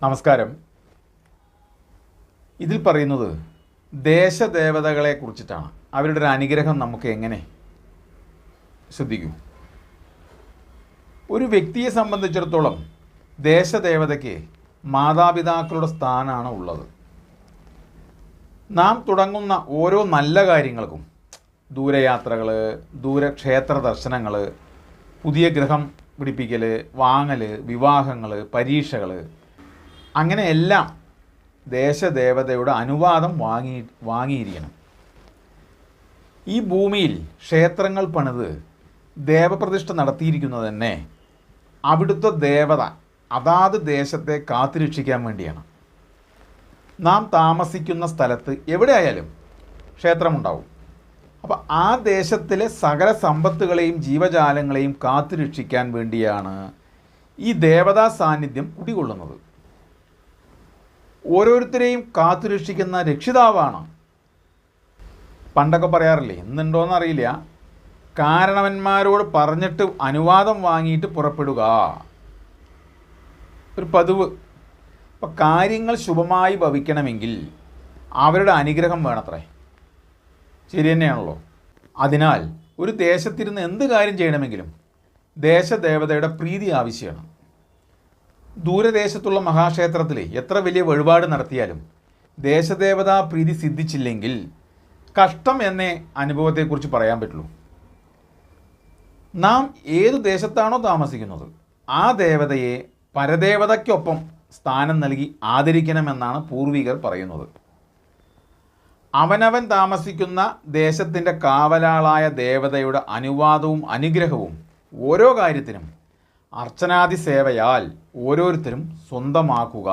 നമസ്കാരം. ഇതിൽ പറയുന്നത് ദേശദേവതകളെ കുറിച്ചിട്ടാണ്. അവരുടെ ഒരു അനുഗ്രഹം നമുക്ക് എങ്ങനെ ശ്രദ്ധിക്കൂ. ഒരു വ്യക്തിയെ സംബന്ധിച്ചിടത്തോളം ദേശദേവതയ്ക്ക് മാതാപിതാക്കളുടെ സ്ഥാനമാണ് ഉള്ളത്. നാം തുടങ്ങുന്ന ഓരോ നല്ല കാര്യങ്ങൾക്കും, ദൂരയാത്രകൾ, ദൂരക്ഷേത്ര ദർശനങ്ങൾ, പുതിയ ഗൃഹം പിടിപ്പിക്കൽ, വാങ്ങൽ, വിവാഹങ്ങൾ, പരീക്ഷകൾ, അങ്ങനെ എല്ലാം ദേശദേവതയുടെ അനുവാദം വാങ്ങിയിരിക്കണം. ഈ ഭൂമിയിൽ ക്ഷേത്രങ്ങൾ പണിത് ദേവപ്രതിഷ്ഠ നടത്തിയിരിക്കുന്നത് തന്നെ അവിടുത്തെ ദേവത അതാത് ദേശത്തെ കാത്തുരക്ഷിക്കാൻ വേണ്ടിയാണ്. നാം താമസിക്കുന്ന സ്ഥലത്ത് എവിടെയായാലും ക്ഷേത്രമുണ്ടാവും. അപ്പോൾ ആ ദേശത്തിലെ സകല സമ്പത്തുകളെയും ജീവജാലങ്ങളെയും കാത്തുരക്ഷിക്കാൻ വേണ്ടിയാണ് ഈ ദേവതാ സാന്നിധ്യം കുടികൊള്ളുന്നത്. ഓരോരുത്തരെയും കാത്തുരക്ഷിക്കുന്ന രക്ഷിതാവാണ്. പണ്ടൊക്കെ പറയാറില്ലേ, ഇന്നുണ്ടോയെന്നറിയില്ല, കാരണവന്മാരോട് പറഞ്ഞിട്ട് അനുവാദം വാങ്ങിയിട്ട് പുറപ്പെടുക, ഒരു പതിവ്. അപ്പം കാര്യങ്ങൾ ശുഭമായി ഭവിക്കണമെങ്കിൽ അവരുടെ അനുഗ്രഹം വേണത്രേ. ശരി തന്നെയാണല്ലോ. അതിനാൽ ഒരു ദേശത്തിരുന്ന് എന്ത് കാര്യം ചെയ്യണമെങ്കിലും ദേശദേവതയുടെ പ്രീതി ആവശ്യമാണ്. ദൂരദേശത്തുള്ള മഹാക്ഷേത്രത്തിൽ എത്ര വലിയ വഴിപാട് നടത്തിയാലും ദേശദേവതാ പ്രീതി സിദ്ധിച്ചില്ലെങ്കിൽ കഷ്ടം എന്നേ അനുഭവത്തെക്കുറിച്ച് പറയാൻ പറ്റുള്ളൂ. നാം ഏതു ദേശത്താണോ താമസിക്കുന്നത് ആ ദേവതയെ പരദേവതയ്ക്കൊപ്പം സ്ഥാനം നൽകി ആദരിക്കണമെന്നാണ് പൂർവികർ പറയുന്നത്. അവനവൻ താമസിക്കുന്ന ദേശത്തിൻ്റെ കാവലാളായ ദേവതയുടെ അനുവാദവും അനുഗ്രഹവും ഓരോ കാര്യത്തിനും അർച്ചനാദി സേവയാൽ ഓരോരുത്തരും സ്വന്തമാക്കുക.